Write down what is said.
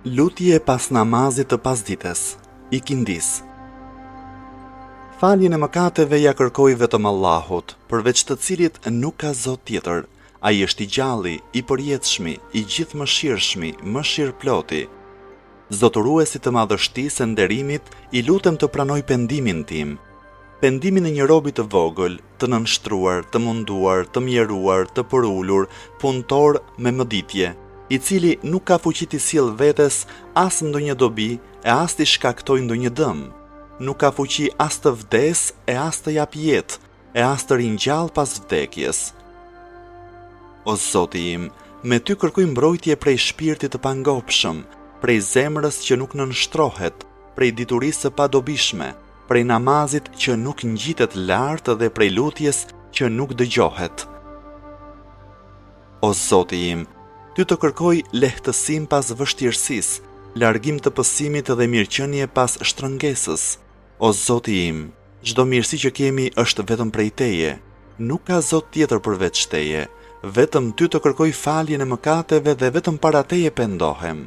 Lutje pas namazit të pasdites, ikindis. Faljen e mëkateve ja kërkoj vetëm Allahut, përveç të cilit nuk ka Zot tjetër. Ai është i gjalli, i përjetshmi, i gjithë mëshirshmi, mëshirploti. Zotëruesi të madhështisë e nderimit, i lutem të pranoj pendimin tim. Pendimin e një robi të vogël, të nënshtruar, të munduar, të mjeruar, të përulur, punëtor me mëditje, i cili nuk ka fuqi t'i sjell vetes as ndonjë dobi e as t'i shkaktoj ndonjë dëm. Nuk ka fuqi as të vdes e as të jap jetë, e as të ringjall pas vdekjes. O Zoti im, me ty kërkoj mbrojtje prej shpirtit të pangopshëm, prej zemrës që nuk nënshtrohet, prej diturisë së padobishme, prej namazit që nuk ngjitet lart dhe prej lutjes që nuk dëgjohet. O Zoti im, ty të kërkoj lehtësim pas vështirësisë, largim të pësimit dhe mirëqenie pas shtrëngesës. O Zoti im, çdo mirësi që kemi është vetëm prej Teje, nuk ka Zot tjetër përveç Teje, vetëm ty të kërkoj faljen e mëkateve dhe vetëm para Teje pendohem.